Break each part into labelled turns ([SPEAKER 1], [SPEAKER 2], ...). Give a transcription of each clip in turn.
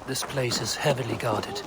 [SPEAKER 1] This place is heavily guarded.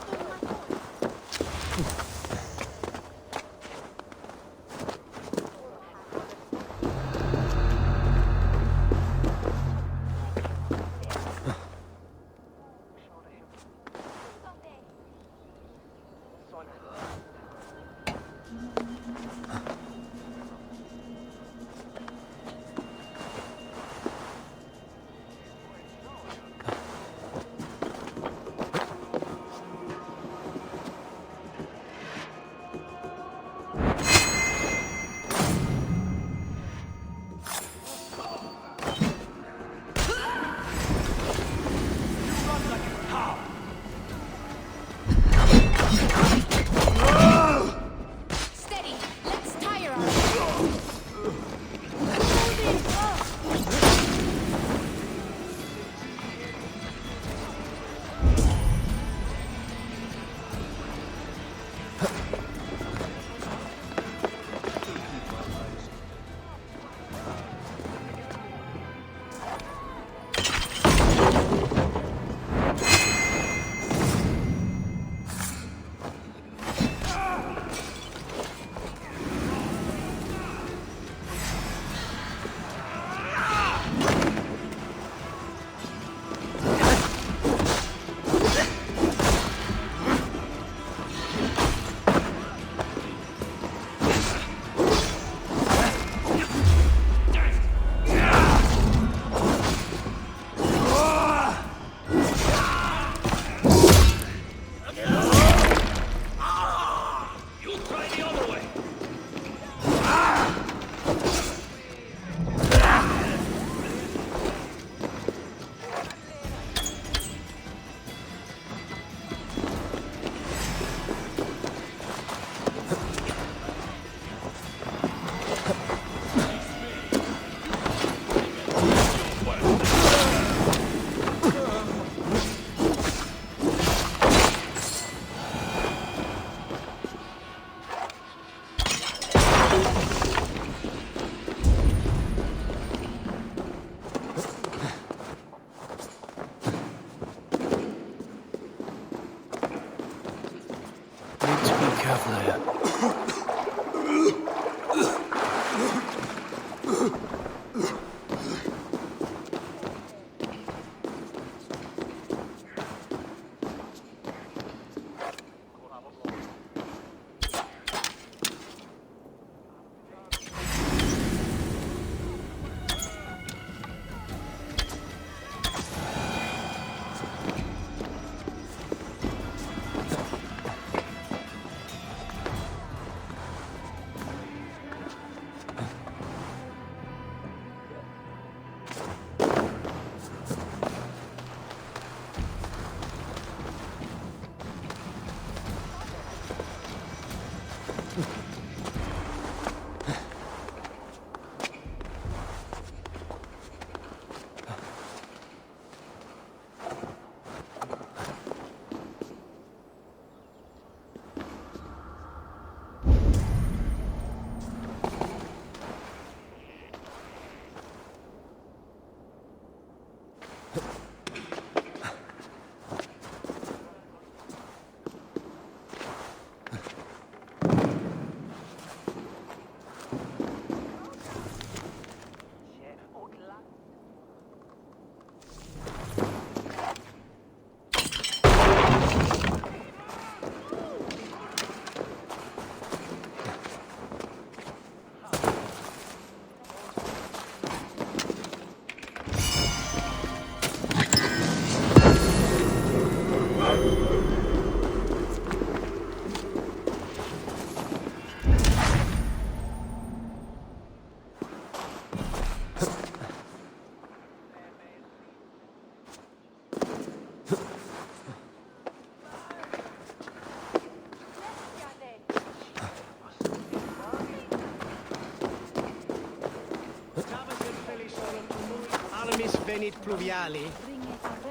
[SPEAKER 2] Venit pluviali,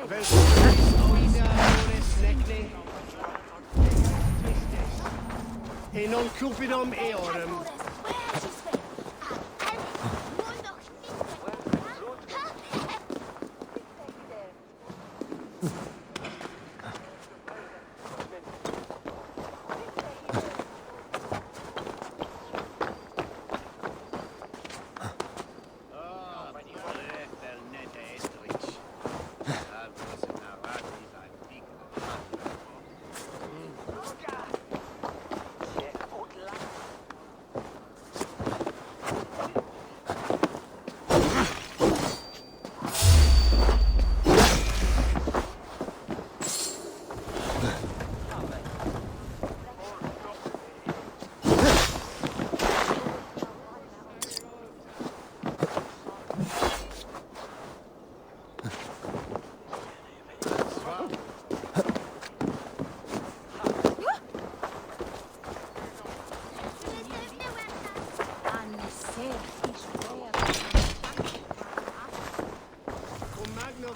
[SPEAKER 2] versus oida ores necne, tristes, e non cupidum eorum.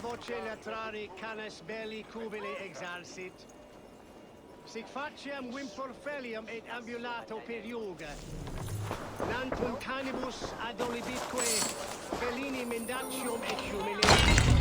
[SPEAKER 2] voce latrari canis belli cubili exarsit. Sic faciam wimporfelium et ambulato per yoga. Nantum canibus adolibitque felini mendacium et humiliatum.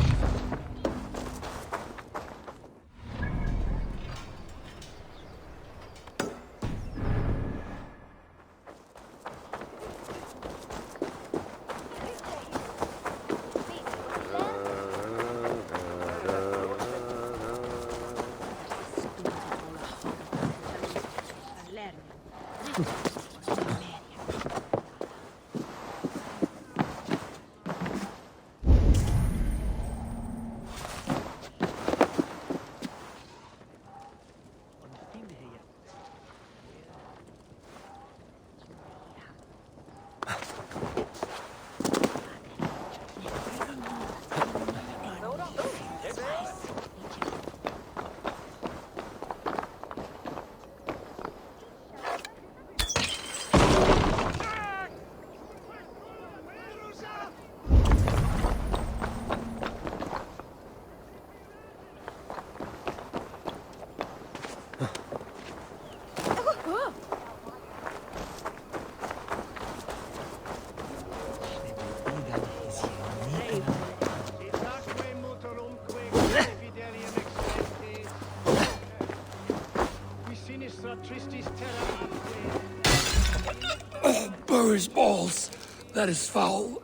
[SPEAKER 3] Burris balls. That is foul.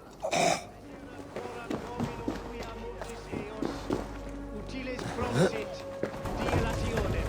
[SPEAKER 2] Utiles prosit dilationem.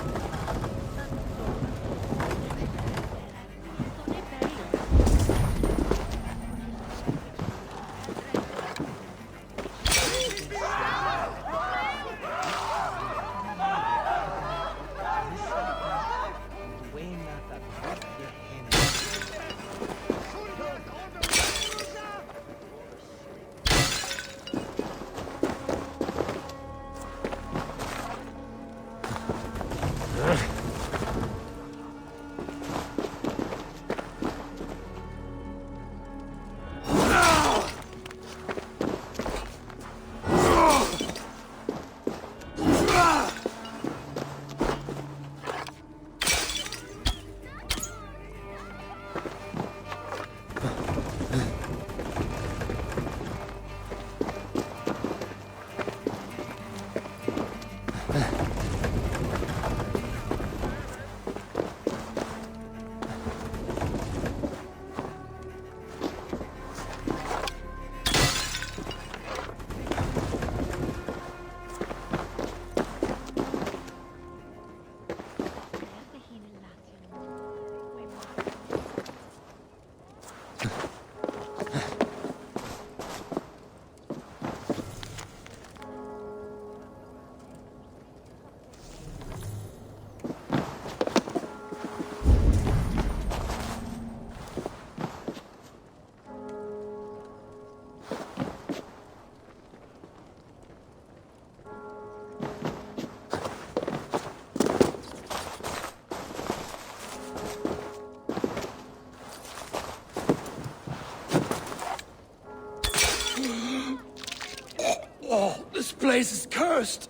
[SPEAKER 3] Oh, this place is cursed.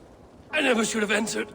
[SPEAKER 3] I never should have entered.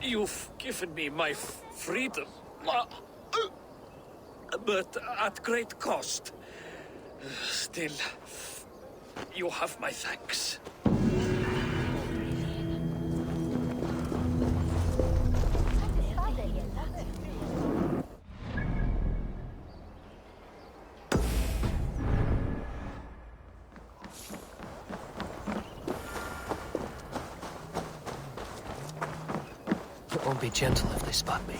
[SPEAKER 3] You've given me my freedom, but at great cost. Still, you have my thanks.
[SPEAKER 1] I won't be gentle if they spot me.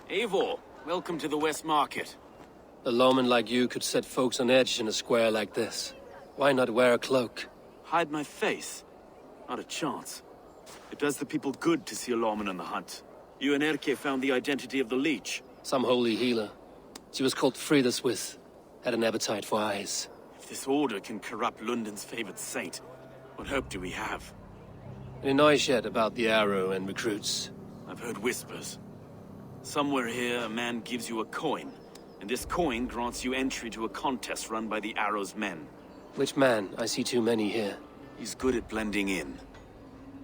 [SPEAKER 4] Eivor, welcome to the West Market.
[SPEAKER 1] A lawman like you could set folks on edge in a square like this. Why not wear a cloak?
[SPEAKER 4] Hide my face? Not a chance. It does the people good to see a lawman on the hunt. You and Erke found the identity of the leech.
[SPEAKER 1] Some holy healer. She was called Frida Swith. Had an appetite for eyes.
[SPEAKER 4] If this order can corrupt London's favored saint, what hope do we have?
[SPEAKER 1] Any noise yet about the arrow and recruits?
[SPEAKER 4] I've heard whispers. Somewhere here, a man gives you a coin, and this coin grants you entry to a contest run by the Arrow's men.
[SPEAKER 1] Which man? I see too many here.
[SPEAKER 4] He's good at blending in.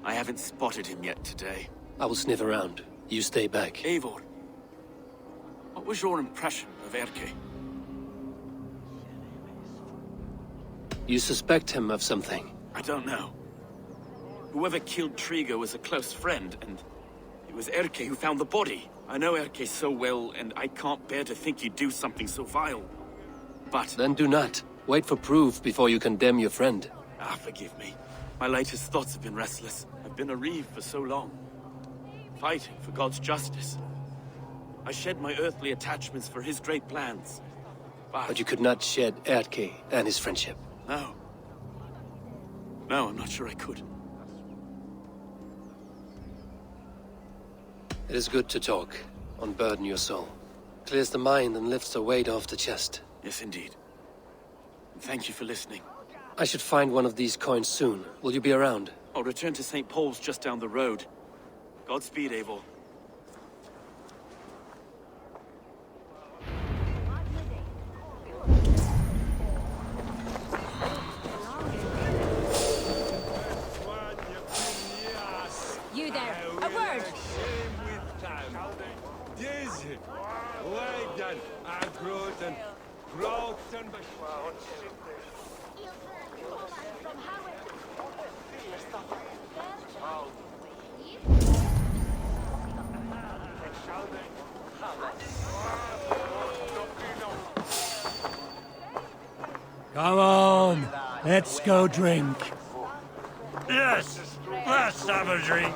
[SPEAKER 4] I haven't spotted him yet today.
[SPEAKER 1] I will sniff around. You stay back.
[SPEAKER 4] Eivor, what was your impression of Erke?
[SPEAKER 1] You suspect him of something?
[SPEAKER 4] I don't know. Whoever killed Trigo was a close friend, and it was Erke who found the body. I know Erke so well, and I can't bear to think he'd do something so vile. But...
[SPEAKER 1] Then do not. Wait for proof before you condemn your friend.
[SPEAKER 4] Forgive me. My latest thoughts have been restless. I've been a reeve for so long. Fighting for God's justice. I shed my earthly attachments for his great plans.
[SPEAKER 1] But you could not shed Erke and his friendship.
[SPEAKER 4] No. No, I'm not sure I could.
[SPEAKER 1] It is good to talk. Unburden your soul. Clears the mind and lifts the weight off the chest.
[SPEAKER 4] Yes, indeed. And thank you for listening.
[SPEAKER 1] I should find one of these coins soon. Will you be around?
[SPEAKER 4] I'll return to St. Paul's just down the road. Godspeed, Eivor.
[SPEAKER 5] You there, a word!
[SPEAKER 3] Come on, let's go drink. Yes, let's have a drink.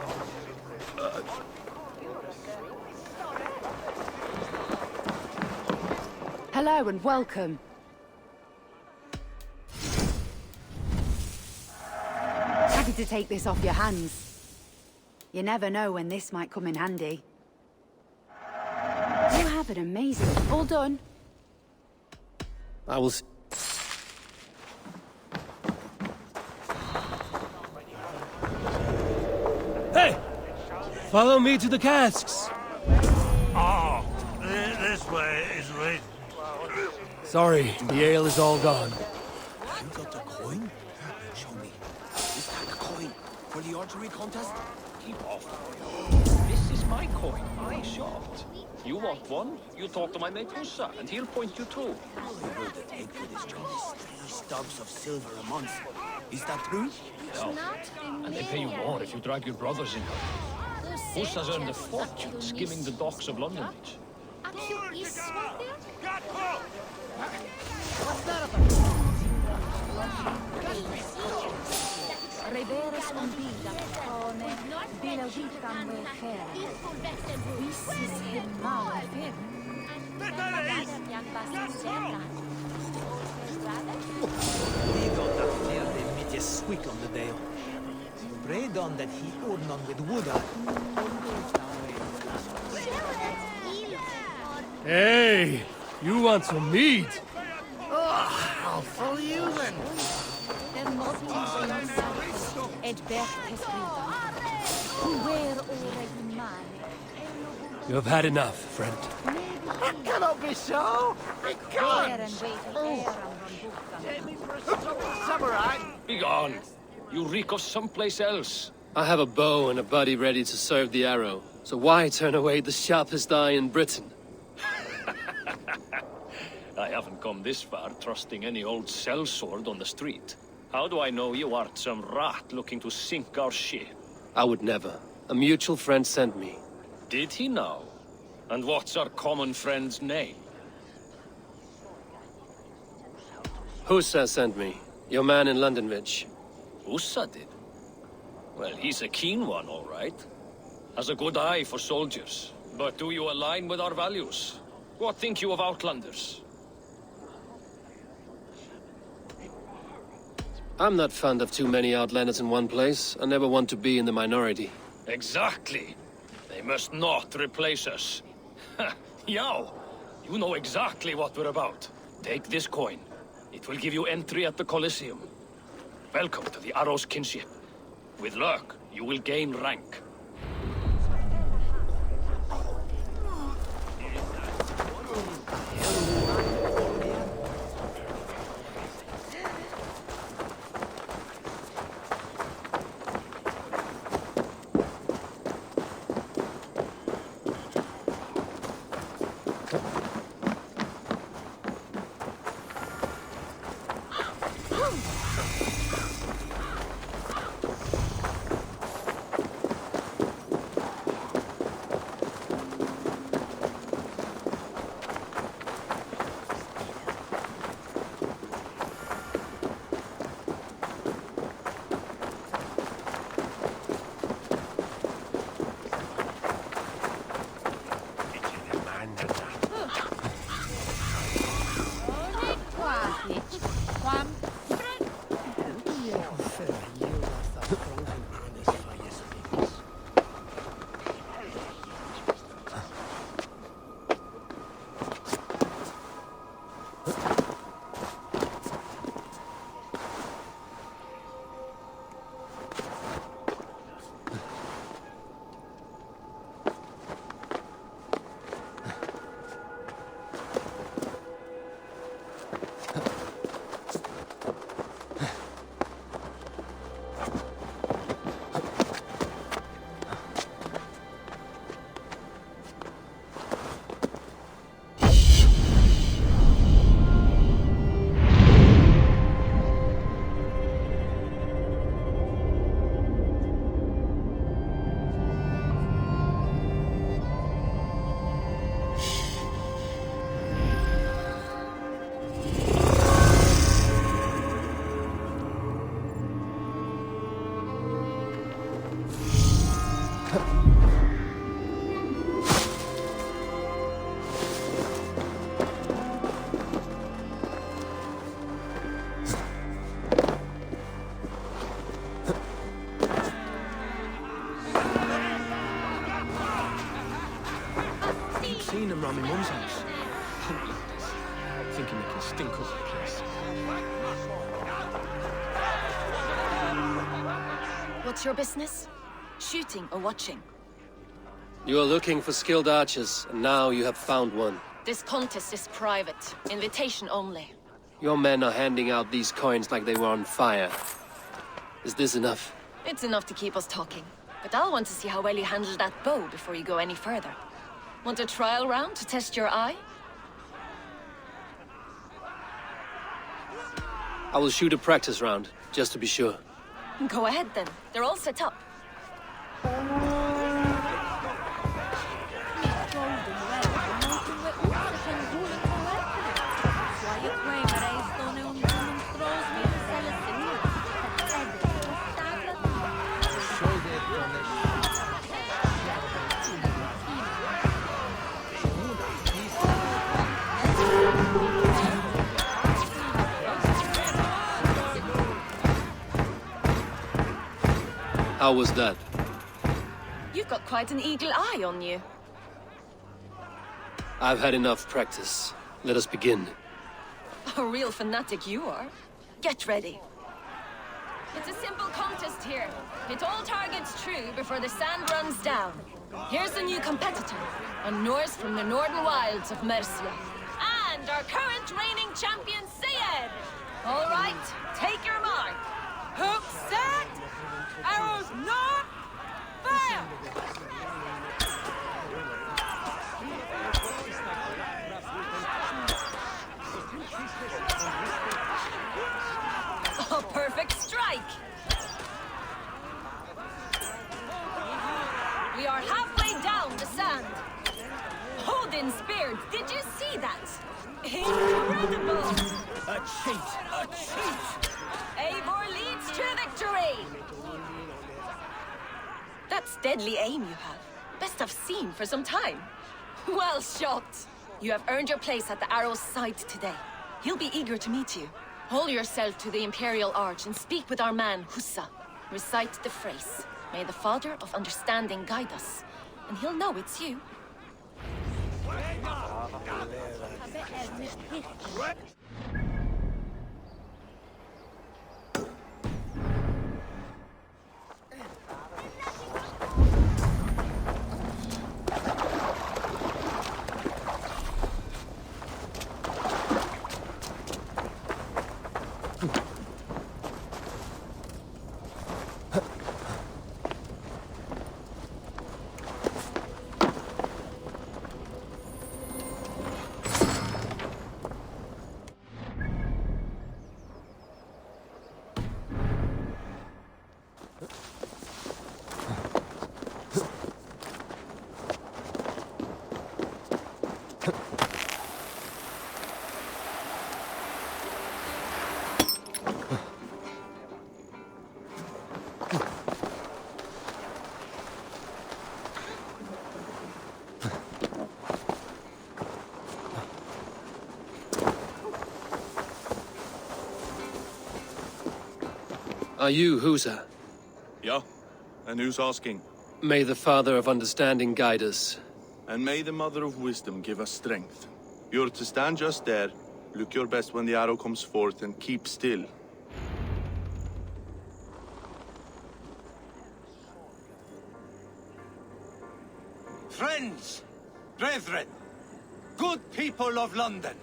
[SPEAKER 5] Hello and welcome. Happy to take this off your hands. You never know when this might come in handy. You have an amazing... All done?
[SPEAKER 1] I will...
[SPEAKER 3] Hey! Follow me to the casks! Oh, this way is right. Sorry, the ale is all gone.
[SPEAKER 6] You got the coin? Show me. Is that the coin for the archery contest?
[SPEAKER 7] Keep off. This is my coin. I shot. You want one? You talk to my mate Hussa, and he'll point you to.
[SPEAKER 6] All I will take for this job is 3 stubs of silver a month. Is that true?
[SPEAKER 7] No. And they pay you more if you drag your brothers in. Hussa's earned a fortune skimming the docks of London Beach.
[SPEAKER 5] Reveres umbida, come bilagitam welfare. This is the malafir.
[SPEAKER 6] We got that fair they meet a squick on the day. Prayed on that he ordned on with wood.
[SPEAKER 3] Hey, you want some meat?
[SPEAKER 2] I'll follow you then.
[SPEAKER 3] You have had enough, friend.
[SPEAKER 2] It cannot be so. It can't. Take me for a samurai.
[SPEAKER 7] Begone! You reek of someplace else.
[SPEAKER 1] I have a bow and a buddy ready to serve the arrow. So why turn away the sharpest eye in Britain?
[SPEAKER 7] I haven't come this far trusting any old sellsword on the street. How do I know you aren't some rat looking to sink our ship?
[SPEAKER 1] I would never. A mutual friend sent me.
[SPEAKER 7] Did he now? And what's our common friend's name?
[SPEAKER 1] Husa sent me. Your man in Londonwich.
[SPEAKER 7] Usa did? Well, he's a keen one, all right. Has a good eye for soldiers. But do you align with our values? What think you of Outlanders?
[SPEAKER 1] I'm not fond of too many outlanders in one place. I never want to be in the minority.
[SPEAKER 7] Exactly. They must not replace us. Yow, you know exactly what we're about. Take this coin. It will give you entry at the Colosseum. Welcome to the Arrow's kinship. With luck, you will gain rank.
[SPEAKER 6] Seen them round my mum's house. Thinking they can stink up the place.
[SPEAKER 8] What's your business? Shooting or watching?
[SPEAKER 1] You are looking for skilled archers, and now you have found one.
[SPEAKER 8] This contest is private. Invitation only.
[SPEAKER 1] Your men are handing out these coins like they were on fire. Is this enough?
[SPEAKER 8] It's enough to keep us talking. But I'll want to see how well you handle that bow before you go any further. Want a trial round to test your eye?
[SPEAKER 1] I will shoot a practice round, just to be sure.
[SPEAKER 8] Go ahead then. They're all set up.
[SPEAKER 1] How was that?
[SPEAKER 8] You've got quite an eagle eye on you.
[SPEAKER 1] I've had enough practice. Let us begin.
[SPEAKER 8] A real fanatic you are. Get ready. It's a simple contest here. Hit all targets true before the sand runs down. Here's a new competitor, a Norse from the northern wilds of Mercia. And our current reigning champion, Sayed! All right, take your mark. Hook set! Arrows not! Fire! A perfect strike! We are halfway down the sand. Odin speared, did you see that? Incredible!
[SPEAKER 6] A cheat! A cheat!
[SPEAKER 8] Eivor leads to victory! That's deadly aim you have. Best I've seen for some time. Well shot! You have earned your place at the Arrow's side today. He'll be eager to meet you. Hold yourself to the Imperial Arch and speak with our man, Hussa. Recite the phrase. May the Father of Understanding guide us. And he'll know it's you.
[SPEAKER 1] Are you Husa?
[SPEAKER 9] Yeah, and who's asking?
[SPEAKER 1] May the Father of Understanding guide us.
[SPEAKER 9] And may the Mother of Wisdom give us strength. You're to stand just there, look your best when the arrow comes forth, and keep still.
[SPEAKER 10] Friends, brethren, good people of London,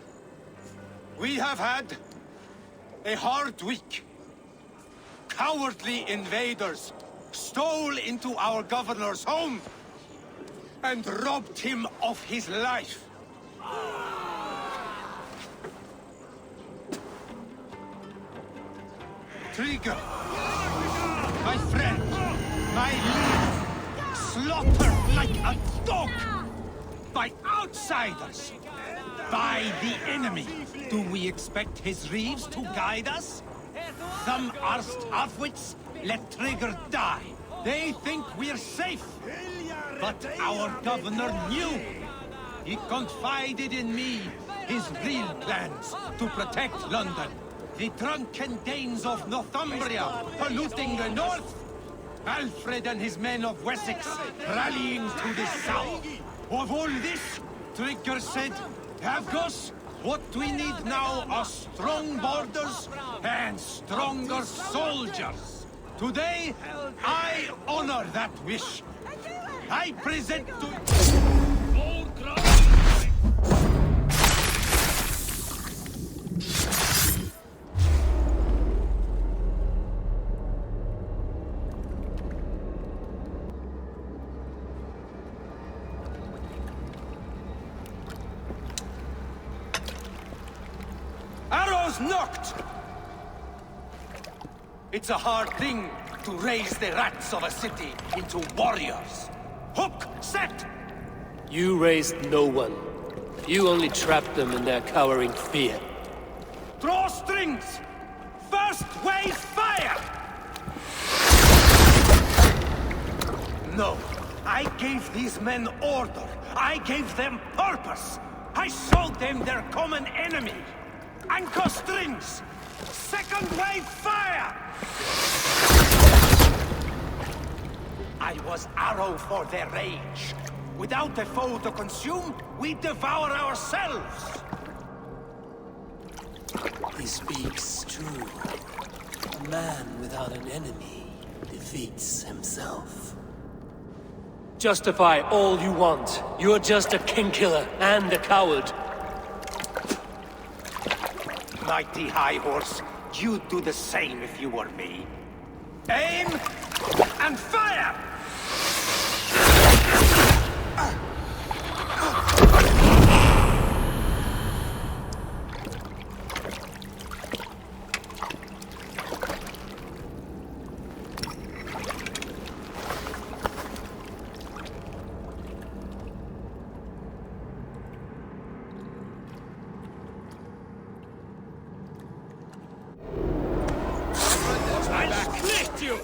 [SPEAKER 10] we have had a hard week. Cowardly invaders stole into our governor's home and robbed him of his life. Trigger, my friend, my leader, slaughtered like a dog by outsiders, by the enemy. Do we expect his reeves to guide us? Some arsed halfwits let Trigger die. They think we're safe. But our governor knew. He confided in me his real plans to protect London. The drunken Danes of Northumbria polluting the north. Alfred and his men of Wessex rallying to the south. Of all this, Trigger said, Havgos, what we need now are strong borders and stronger soldiers. Today, I honor that wish. I present to... Arrows knocked! It's a hard thing to raise the rats of a city into warriors. Hook, set!
[SPEAKER 1] You raised no one. You only trapped them in their cowering fear.
[SPEAKER 10] Draw strings! First wave fire! No, I gave these men order. I gave them purpose. I showed them their common enemy. Anchor strings! Second wave fire! I was arrow for their rage. Without a foe to consume, we devour ourselves!
[SPEAKER 3] He speaks true. A man without an enemy defeats himself.
[SPEAKER 1] Justify all you want. You're just a king-killer and a coward.
[SPEAKER 10] Mighty High Horse, you'd do the same if you were me. Aim and fire!
[SPEAKER 7] I'll split you!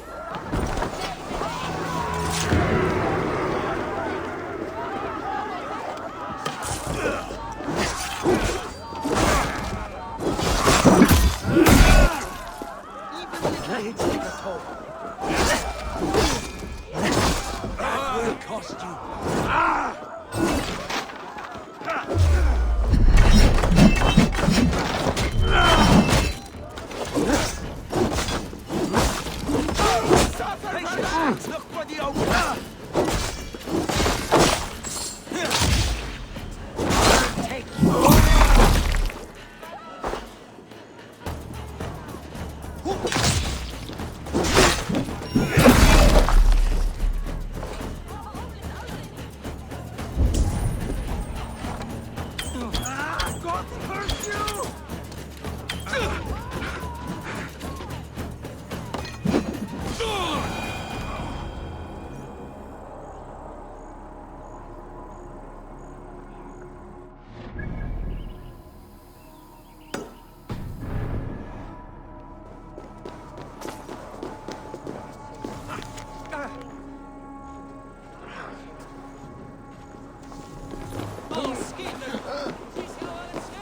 [SPEAKER 3] That will cost you.
[SPEAKER 10] Look for the open! God curse you!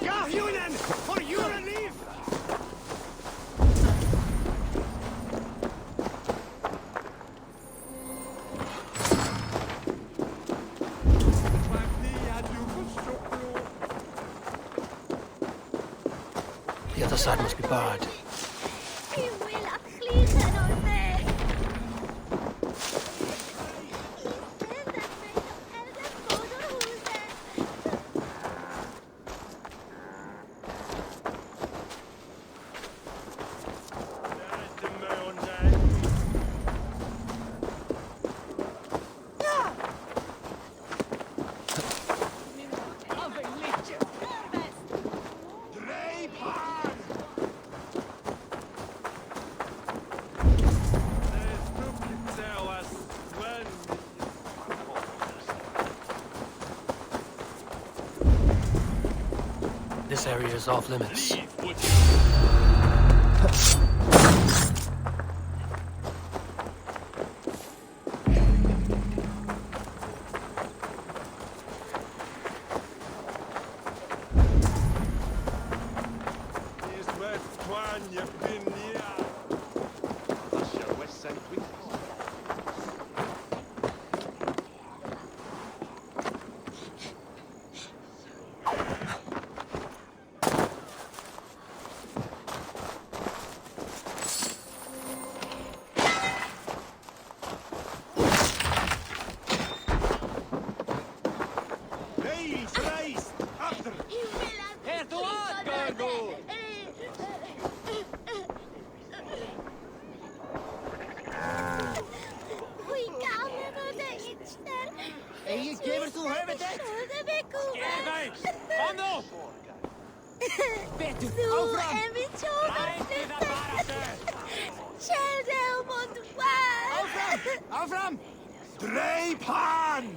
[SPEAKER 10] Ja, Junen! For your relief!
[SPEAKER 3] The other side must be barred. This area is off limits.
[SPEAKER 10] Dreip han!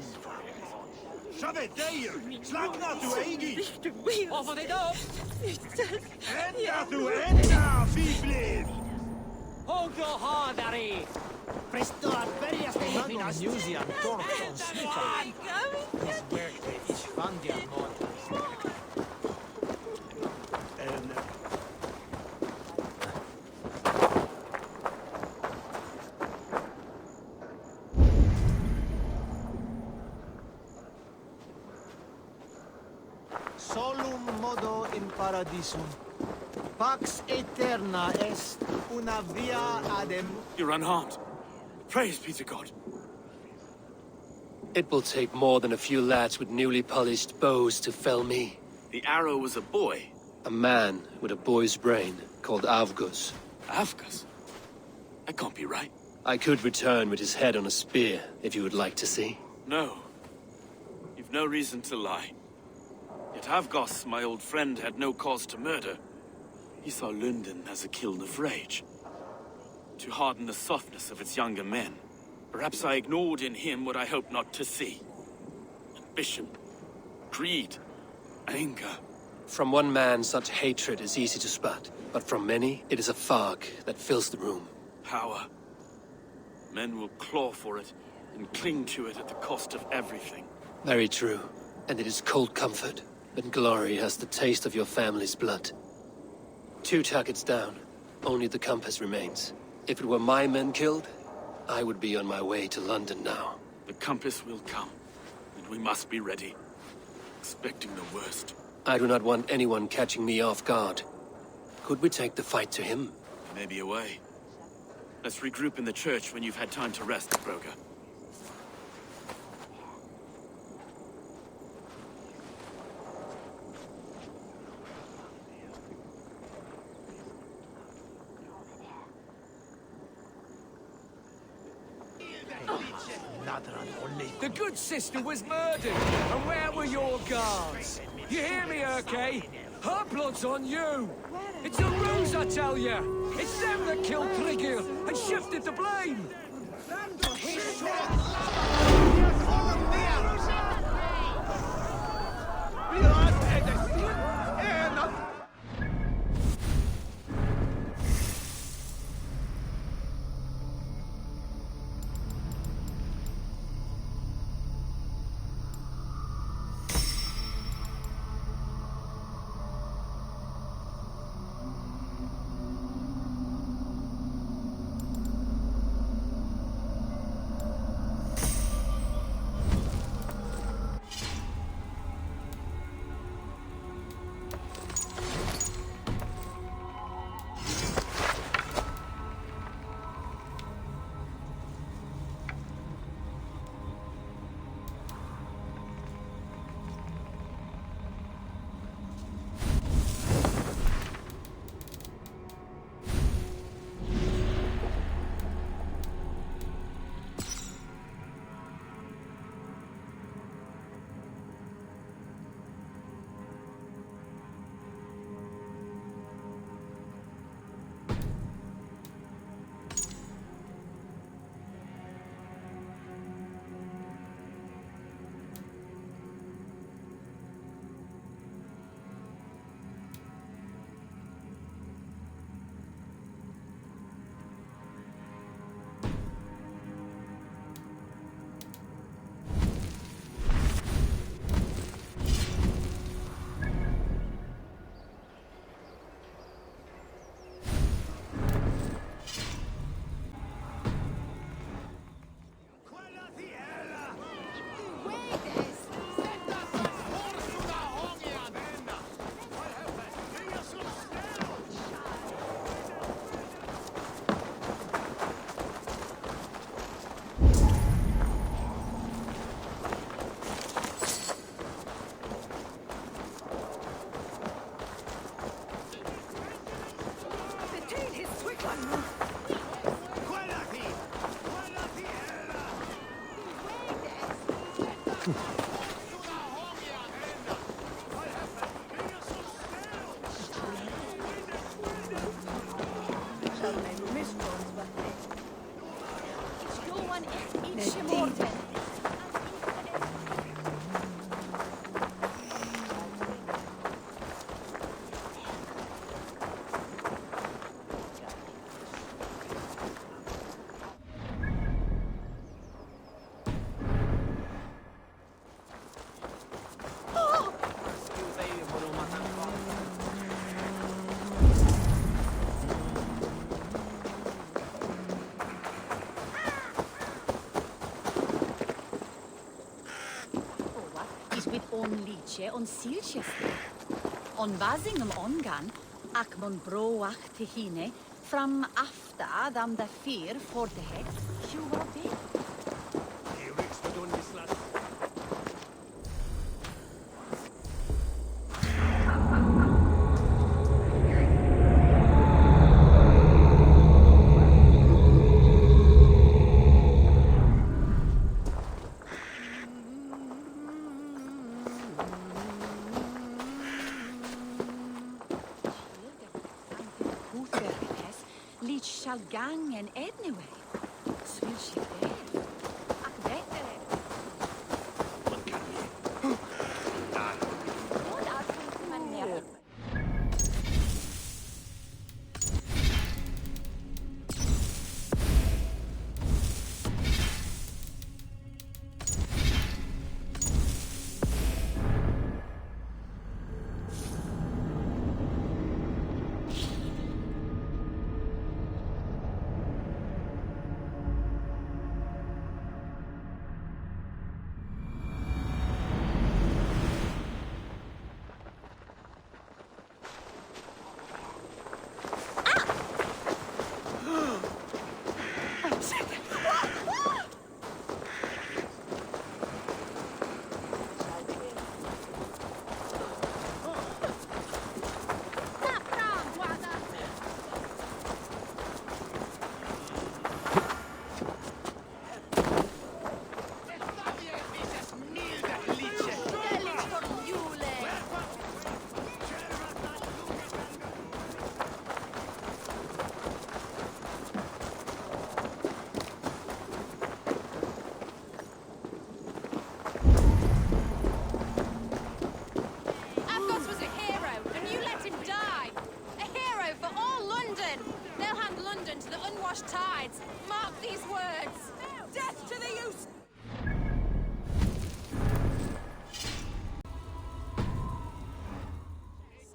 [SPEAKER 10] Shabbat deir! Slagna tu eigi!
[SPEAKER 8] Varför det då?
[SPEAKER 10] Enda tu enda, fiblir!
[SPEAKER 2] Onko haadari? Prestaan perjästä hipinasti.
[SPEAKER 6] Museum Torton Snipa. His work is Vandian Morton. modo in paradisum. Pax aeterna est una via adem.
[SPEAKER 4] You're unharmed. Praise be to God.
[SPEAKER 1] It will take more than a few lads with newly polished bows to fell me.
[SPEAKER 4] The arrow was a boy.
[SPEAKER 1] A man with a boy's brain, called Avgus.
[SPEAKER 4] Avgus? That can't be right.
[SPEAKER 1] I could return with his head on a spear, if you would like to see.
[SPEAKER 4] No. You've no reason to lie. Yet Avgos, my old friend, had no cause to murder. He saw London as a kiln of rage. To harden the softness of its younger men. Perhaps I ignored in him what I hoped not to see. Ambition, greed, anger.
[SPEAKER 1] From one man, such hatred is easy to spot, but from many, it is a fog that fills the room.
[SPEAKER 4] Power. Men will claw for it and cling to it at the cost of everything.
[SPEAKER 1] Very true. And it is cold comfort when glory has the taste of your family's blood. 2 targets down. Only the compass remains. If it were my men killed, I would be on my way to London now.
[SPEAKER 4] The compass will come, and we must be ready. Expecting the worst.
[SPEAKER 1] I do not want anyone catching me off guard. Could we take the fight to him?
[SPEAKER 4] Maybe a way. Let's regroup in the church when you've had time to rest, Broga.
[SPEAKER 3] The good sister was murdered, and where were your guards? You hear me, Urke? Her blood's on you! It's a ruse, I tell you! It's them that killed Trigil and shifted the blame!
[SPEAKER 5] With only on Silchester. On basingum ongan, ac mon broach tihine, from after them the fear for the head, sure be. Leech shall gang and anyway. Sweet she dead. Ac better. What are you man?
[SPEAKER 8] To the unwashed tides. Mark these words. Death to the use.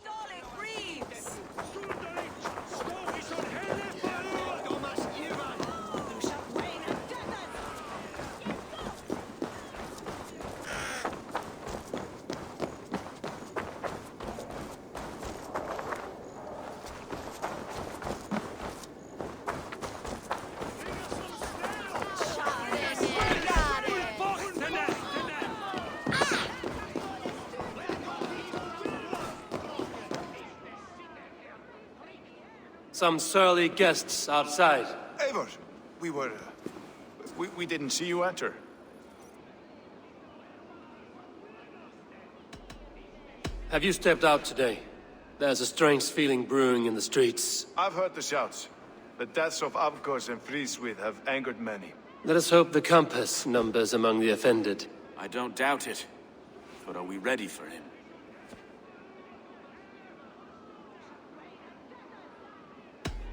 [SPEAKER 8] Stalin grieves.
[SPEAKER 1] Some surly guests outside.
[SPEAKER 11] Eivor, we didn't see you enter.
[SPEAKER 1] Have you stepped out today? There's a strange feeling brewing in the streets.
[SPEAKER 11] I've heard the shouts. The deaths of Avgos and Friswith have angered many.
[SPEAKER 1] Let us hope the compass numbers among the offended.
[SPEAKER 4] I don't doubt it. But are we ready for him?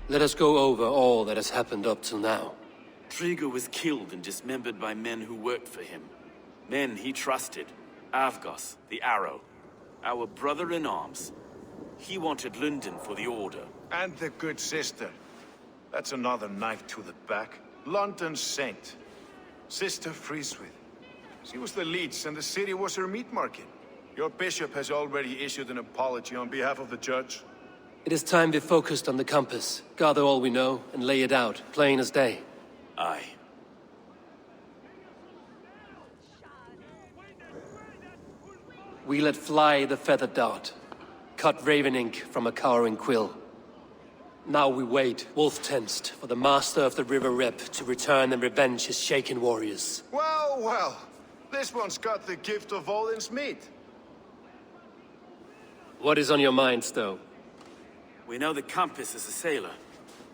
[SPEAKER 1] Let us go over all that has happened up till now.
[SPEAKER 4] Triga was killed and dismembered by men who worked for him. Men he trusted. Avgos, the Arrow. Our brother-in-arms. He wanted London for the Order.
[SPEAKER 11] And the good sister. That's another knife to the back. London's saint. Sister Friswith. She was the leech and the city was her meat market. Your bishop has already issued an apology on behalf of the church.
[SPEAKER 1] It is time we focused on the compass, gather all we know, and lay it out, plain as day.
[SPEAKER 4] Aye.
[SPEAKER 1] We let fly the feathered dart, cut raven ink from a cowering quill. Now we wait, wolf-tensed, for the master of the River Rep to return and revenge his shaken warriors.
[SPEAKER 11] Well, well. This one's got the gift of Odin's meat.
[SPEAKER 1] What is on your mind, Stowe?
[SPEAKER 4] We know the compass is a sailor.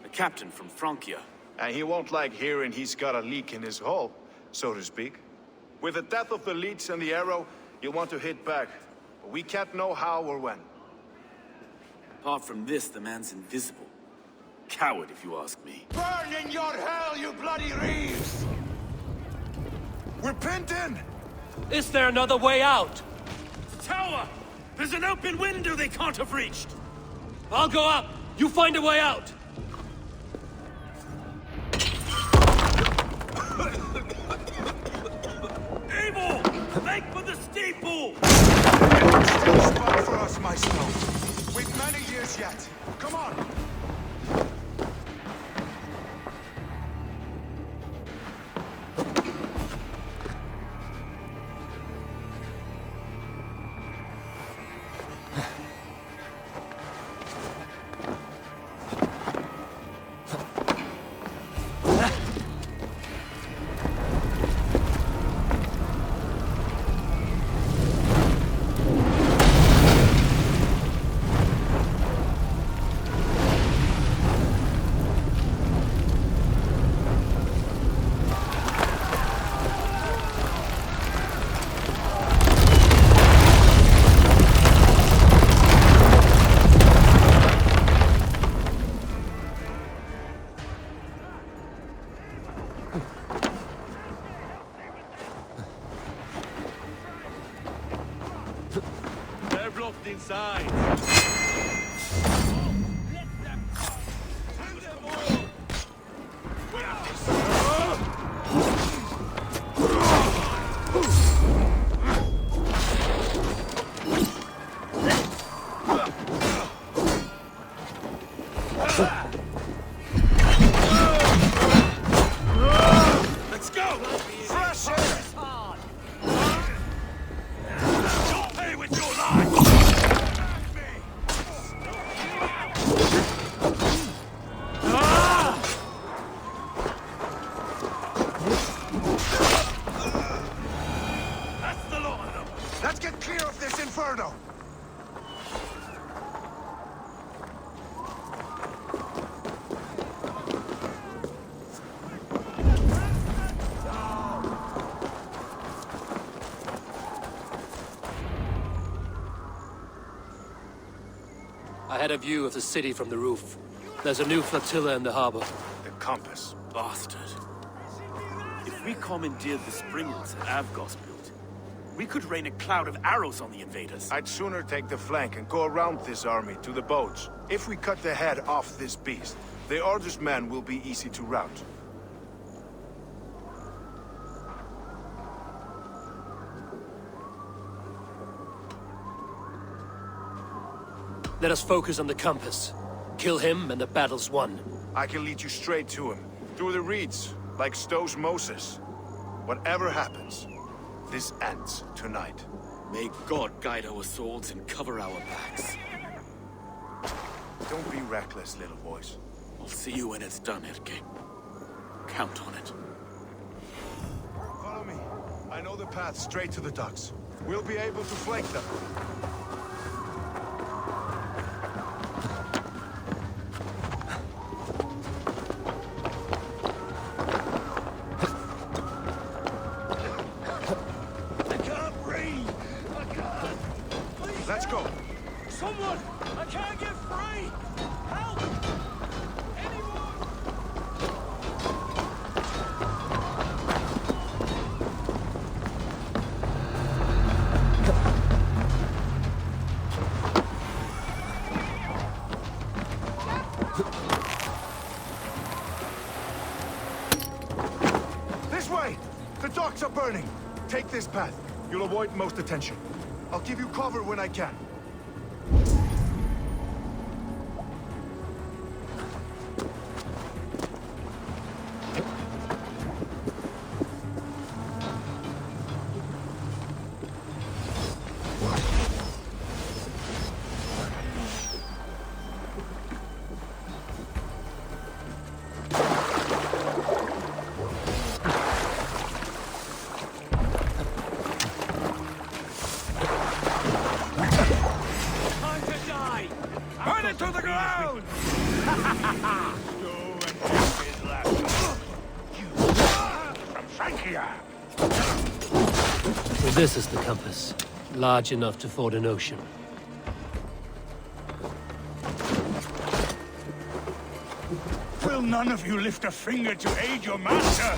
[SPEAKER 4] A captain from Francia.
[SPEAKER 11] And he won't like hearing he's got a leak in his hull, so to speak. With the death of the leech and the arrow, you'll want to hit back. But we can't know how or when.
[SPEAKER 4] Apart from this, the man's invisible. Coward, if you ask me.
[SPEAKER 10] Burn in your hell, you bloody reeves!
[SPEAKER 11] We're pinned in!
[SPEAKER 1] Is there another way out?
[SPEAKER 4] Tower! There's an open window they can't have reached!
[SPEAKER 1] I'll go up! You find a way out!
[SPEAKER 4] Abel! Make for the steeple!
[SPEAKER 10] Spot for us, my Snow.
[SPEAKER 11] many years yet. Come on!
[SPEAKER 9] They're blocked inside.
[SPEAKER 11] Let's go! Fresh air!
[SPEAKER 10] Don't pay with your life!
[SPEAKER 11] That's the lot of them! Let's get clear of this inferno!
[SPEAKER 1] I had a view of the city from the roof. There's a new flotilla in the harbor.
[SPEAKER 11] The compass.
[SPEAKER 4] Bastard. If we commandeered the springles that Avgos built, we could rain a cloud of arrows on the invaders.
[SPEAKER 11] I'd sooner take the flank and go around this army to the boats. If we cut the head off this beast, the Order's men will be easy to rout.
[SPEAKER 1] Let us focus on the compass. Kill him and the battle's won.
[SPEAKER 11] I can lead you straight to him, through the reeds, like Stowe's Moses. Whatever happens, this ends tonight.
[SPEAKER 4] May God guide our swords and cover our backs.
[SPEAKER 11] Don't be reckless, little boys.
[SPEAKER 4] I'll see you when it's done, Erke. Count on it.
[SPEAKER 11] Follow me. I know the path straight to the docks. We'll be able to flank them. Let's go.
[SPEAKER 3] Someone! I can't get free! Help! Anyone!
[SPEAKER 11] This way! The docks are burning! Take this path. You'll avoid most attention. I'll give you cover when I can.
[SPEAKER 1] So this is the compass. Large enough to ford an ocean.
[SPEAKER 10] Will none of you lift a finger to aid your master?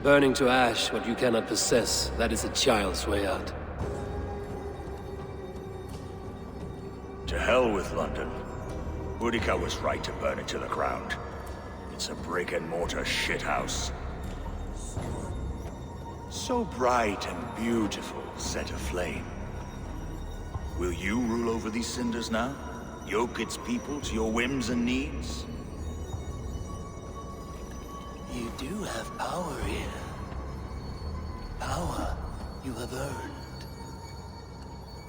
[SPEAKER 1] Burning to ash what you cannot possess, that is a child's way out.
[SPEAKER 12] To hell with London. Boudica was right to burn it to the ground. It's a brick-and-mortar shithouse. So bright and beautiful, set aflame. Will you rule over these cinders now? Yoke its people to your whims and needs?
[SPEAKER 1] You do have power here. Power you have earned.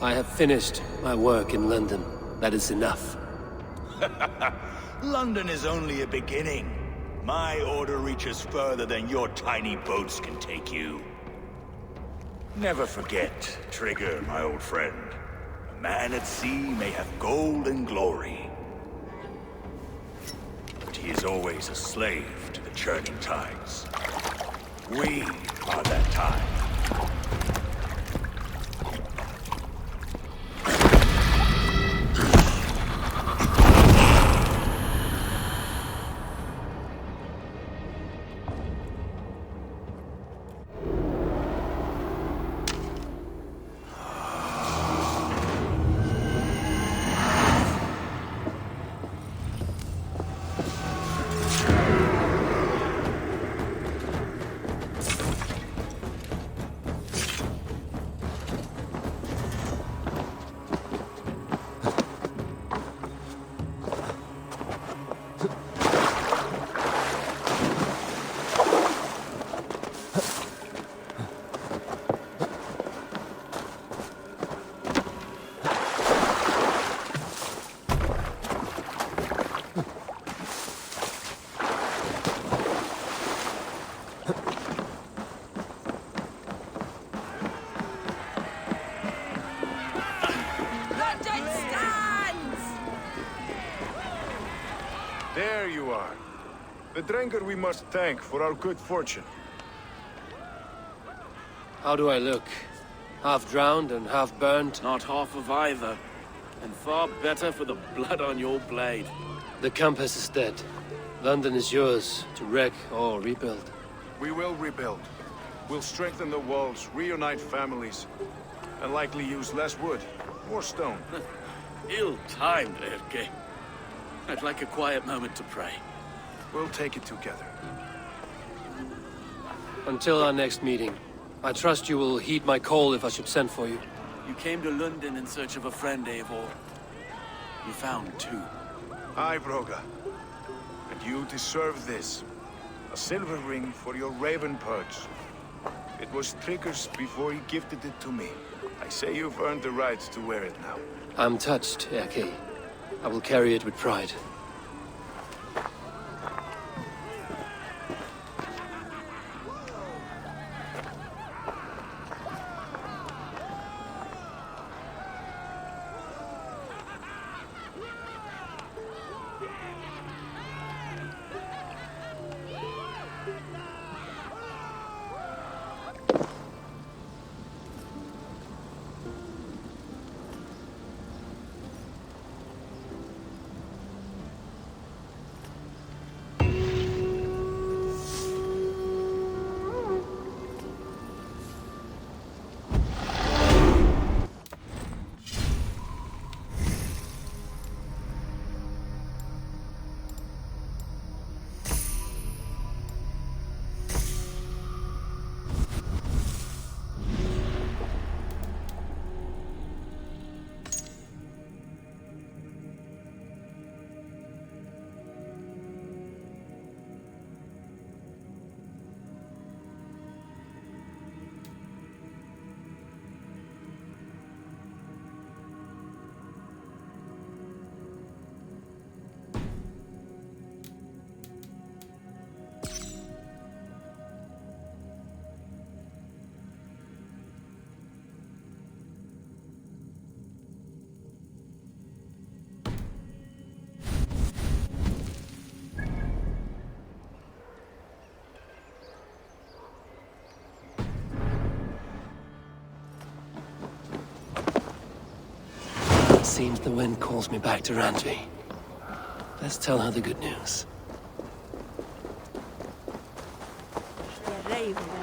[SPEAKER 1] I have finished my work in London. That is enough.
[SPEAKER 12] London is only a beginning. My order reaches further than your tiny boats can take you. Never forget, Trigger, my old friend. A man at sea may have gold and glory, but he is always a slave to the churning tides. We are that tide.
[SPEAKER 11] There you are. The drinker we must thank for our good fortune.
[SPEAKER 1] How do I look? Half drowned and half burnt?
[SPEAKER 4] Not half of either. And far better for the blood on your blade.
[SPEAKER 1] The compass is dead. London is yours, to wreck or rebuild.
[SPEAKER 11] We will rebuild. We'll strengthen the walls, reunite families, and likely use less wood, more stone.
[SPEAKER 4] Ill-timed, Erke. I'd like a quiet moment to pray.
[SPEAKER 11] We'll take it together.
[SPEAKER 1] Until our next meeting, I trust you will heed my call if I should send for you.
[SPEAKER 4] You came to London in search of a friend, Eivor. You found two.
[SPEAKER 11] Aye, Broga. And you deserve this. A silver ring for your raven perch. It was Trigger's before he gifted it to me. I say you've earned the right to wear it now.
[SPEAKER 1] I'm touched, Erke. I will carry it with pride. Seems the wind calls me back to Randvi. Let's tell her the good news.
[SPEAKER 5] The raven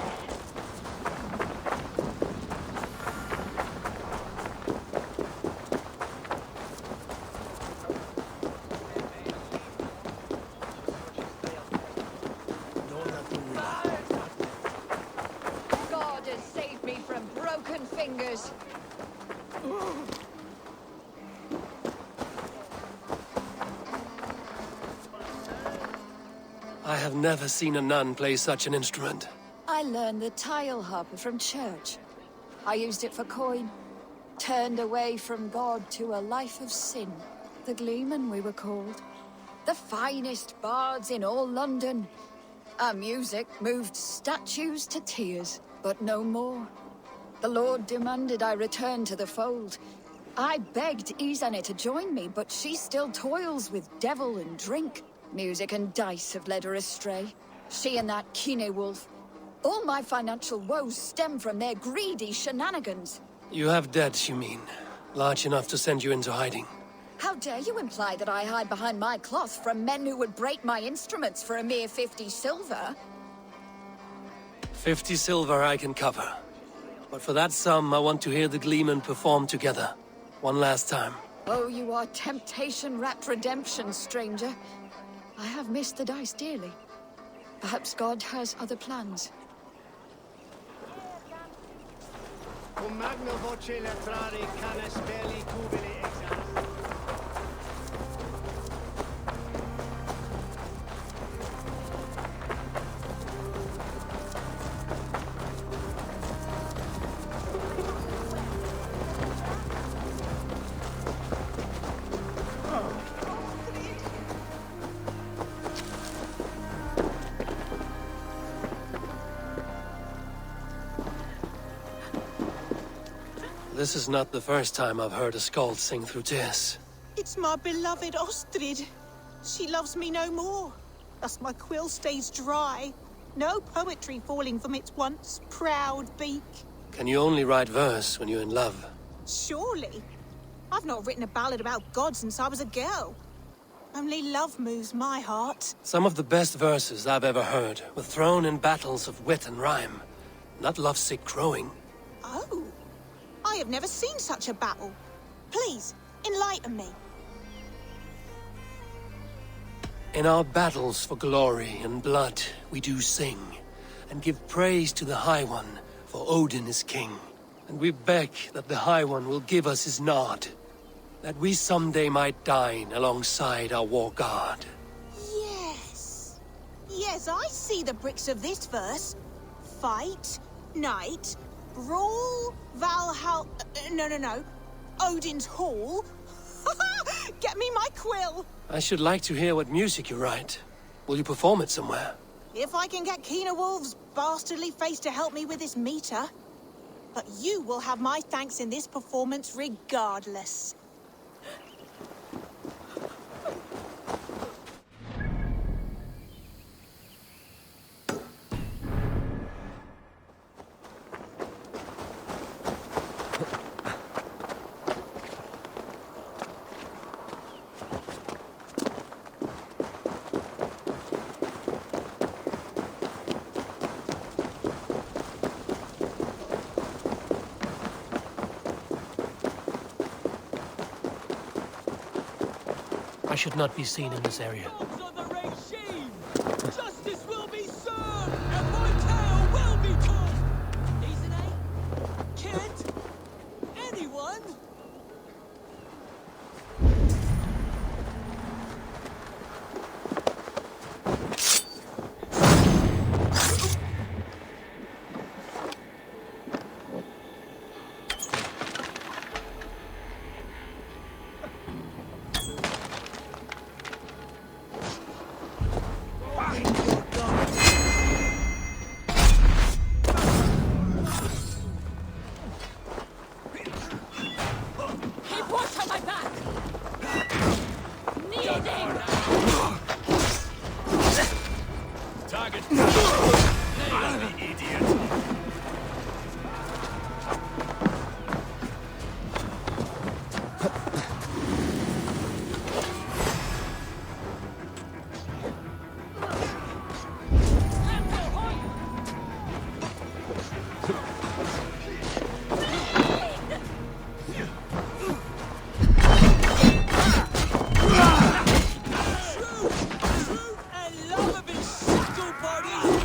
[SPEAKER 1] I have never seen a nun play such an instrument.
[SPEAKER 13] I learned the tile harper from church. I used it for coin. Turned away from God to a life of sin. The Gleeman, we were called. The finest bards in all London. Our music moved statues to tears, but no more. The Lord demanded I return to the fold. I begged Izane to join me, but she still toils with devil and drink. Music and dice have led her astray. She and that Kine wolf. All my financial woes stem from their greedy shenanigans.
[SPEAKER 1] You have debts, you mean? Large enough to send you into hiding.
[SPEAKER 13] How dare you imply that I hide behind my cloth from men who would break my instruments for a mere 50 silver?
[SPEAKER 1] 50 silver I can cover. But for that sum, I want to hear the Gleeman perform together. One last time.
[SPEAKER 13] Oh, you are temptation-wrapped redemption, stranger. I have missed the dice dearly. Perhaps God has other plans.
[SPEAKER 2] Cum magno voce latrare canes belli cubili exas.
[SPEAKER 1] This is not the first time I've heard a skald sing through tears.
[SPEAKER 14] It's my beloved Ostrid. She loves me no more. Thus my quill stays dry. No poetry falling from its once proud beak.
[SPEAKER 1] Can you only write verse when you're in love?
[SPEAKER 14] Surely. I've not written a ballad about God since I was a girl. Only love moves my heart.
[SPEAKER 1] Some of the best verses I've ever heard were thrown in battles of wit and rhyme, not lovesick crowing.
[SPEAKER 14] Oh. I have never seen such a battle. Please, enlighten me.
[SPEAKER 1] In our battles for glory and blood, we do sing, and give praise to the High One, for Odin is king. And we beg that the High One will give us his nod, that we someday might dine alongside our war god.
[SPEAKER 14] Yes. Yes, I see the bricks of this verse. Fight, night, brawl, Valhalla... No. Odin's Hall. Get me my quill.
[SPEAKER 1] I should like to hear what music you write. Will you perform it somewhere?
[SPEAKER 14] If I can get Kina Wolf's bastardly face to help me with this meter. But you will have my thanks in this performance regardless.
[SPEAKER 1] I should not be seen in this area.
[SPEAKER 3] Justice will be served, and my tale will be told. Izane? Kent? Anyone? Truth and love have been shackled, buddy.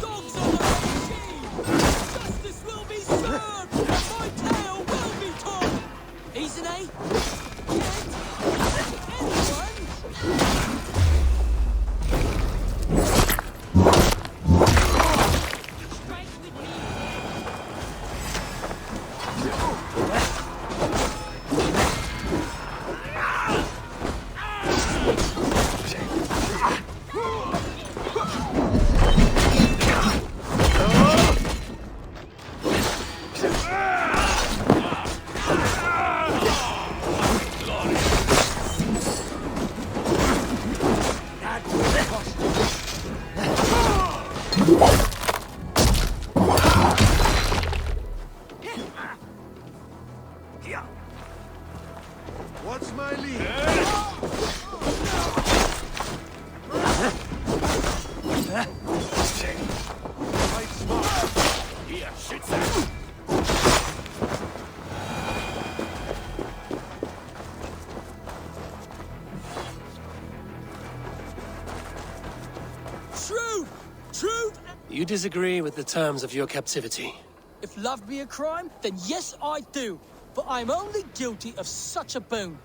[SPEAKER 1] You disagree with the terms of your captivity?
[SPEAKER 15] If love be a crime, then yes, I do. But I'm only guilty of such a boon.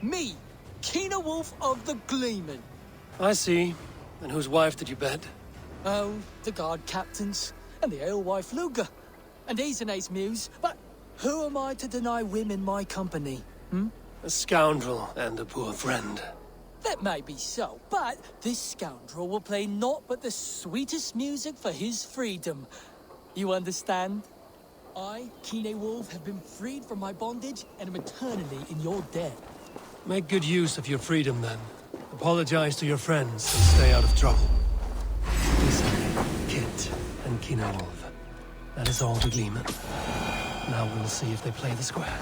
[SPEAKER 15] Me, Keener Wolf of the Gleeman.
[SPEAKER 1] I see. And whose wife did you bed?
[SPEAKER 15] Oh, the guard captains, and the alewife Luger, and Izane's muse. But who am I to deny women my company,
[SPEAKER 1] A scoundrel and a poor friend.
[SPEAKER 15] That may be so, but this scoundrel will play naught but the sweetest music for his freedom. You understand? I, Kine Wolf, have been freed from my bondage and am eternally in your debt.
[SPEAKER 1] Make good use of your freedom, then. Apologize to your friends and stay out of trouble. Listen, Kit and Kino Wolf. That is all the Gleeman. Now we'll see if they play the square.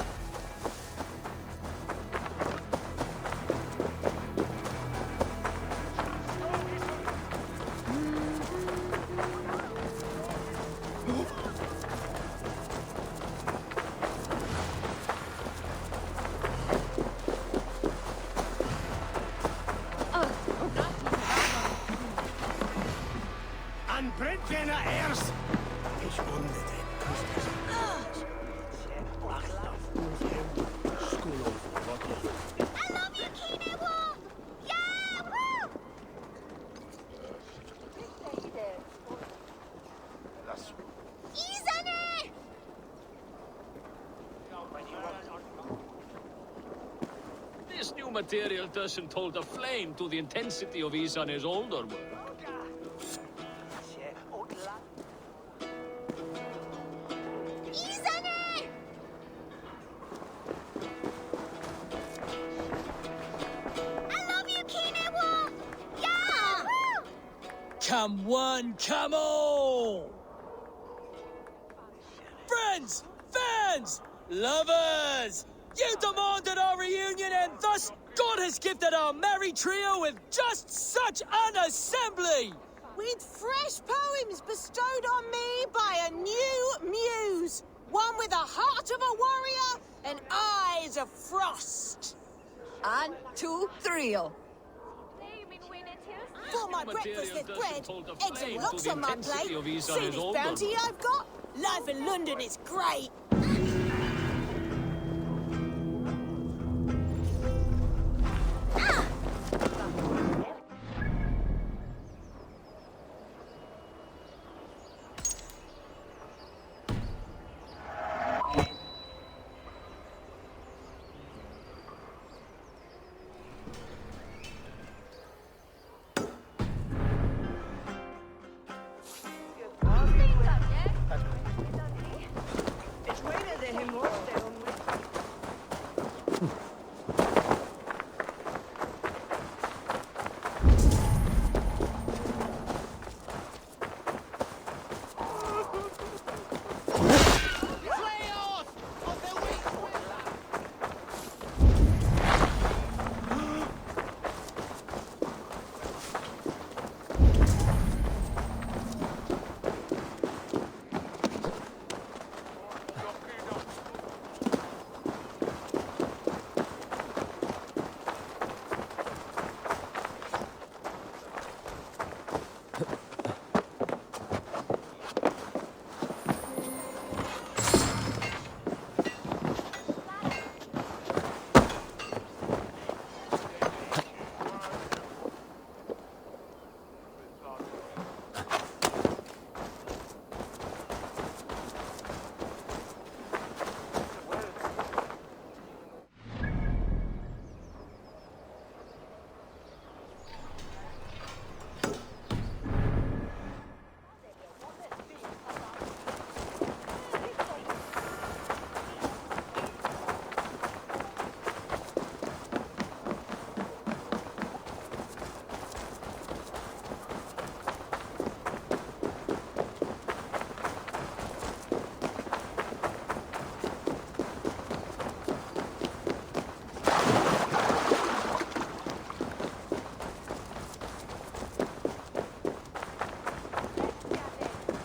[SPEAKER 7] This new material doesn't hold a flame to the intensity of Isane's older work.
[SPEAKER 15] Come one, come all! Friends, fans, lovers! You demanded our reunion, and thus God has gifted our merry trio with just such an assembly!
[SPEAKER 14] With fresh poems bestowed on me by a new muse. One with a heart of a warrior and eyes of frost.
[SPEAKER 13] And 2, 3.
[SPEAKER 14] For my breakfast there's bread, eggs and lox on my plate. See this bounty I've got? Life in London is great.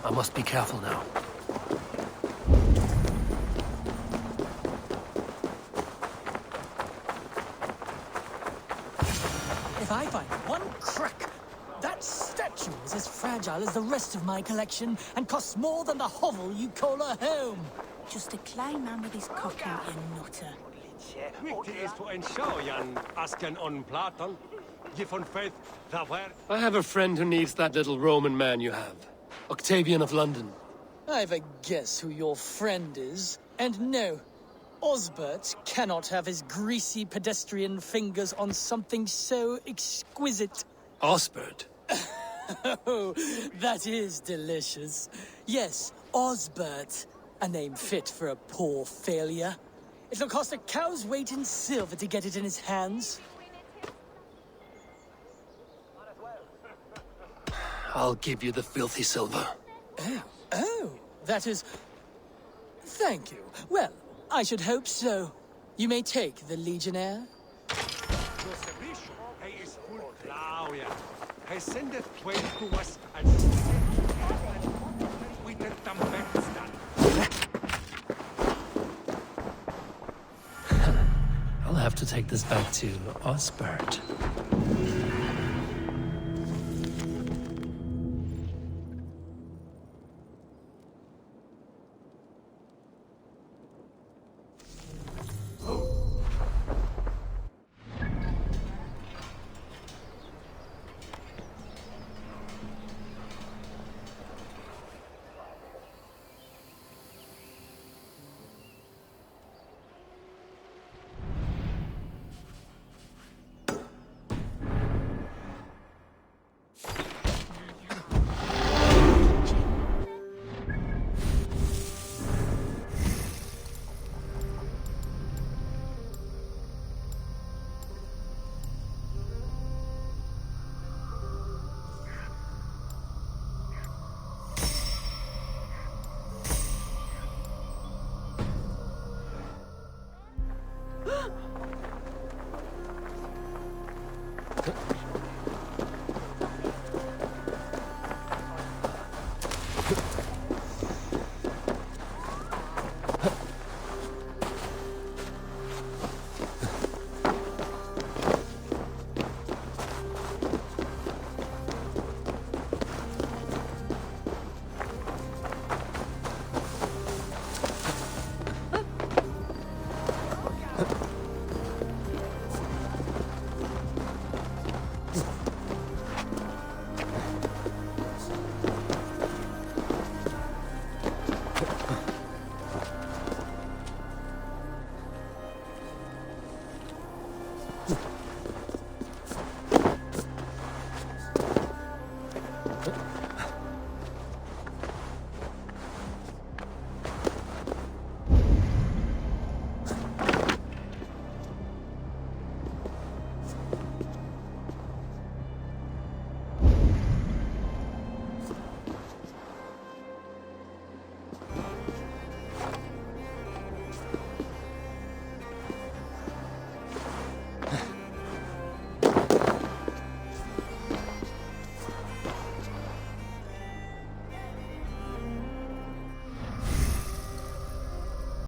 [SPEAKER 1] I must be careful now.
[SPEAKER 15] If I find one crack, That statue is as fragile as the rest of my collection and costs more than the hovel you call a home.
[SPEAKER 14] Just a clay man with his cock out, you nutter.
[SPEAKER 16] Viktig is for en sjöjan, asken on Platon. Gifon faith, the word.
[SPEAKER 1] I have a friend who needs that little Roman man you have. Octavian of London.
[SPEAKER 15] I have a guess who your friend is. And no, Osbert cannot have his greasy pedestrian fingers on something so exquisite.
[SPEAKER 1] Osbert?
[SPEAKER 15] Oh, that is delicious. Yes, Osbert. A name fit for a poor failure. It'll cost a cow's weight in silver to get it in his hands.
[SPEAKER 1] I'll give you the filthy silver.
[SPEAKER 15] Oh, that is... Thank you. Well, I should hope so. You may take the Legionnaire.
[SPEAKER 16] He is full Claudia. He sendeth twain to us and we take them back.
[SPEAKER 1] I'll have to take this back to Osbert.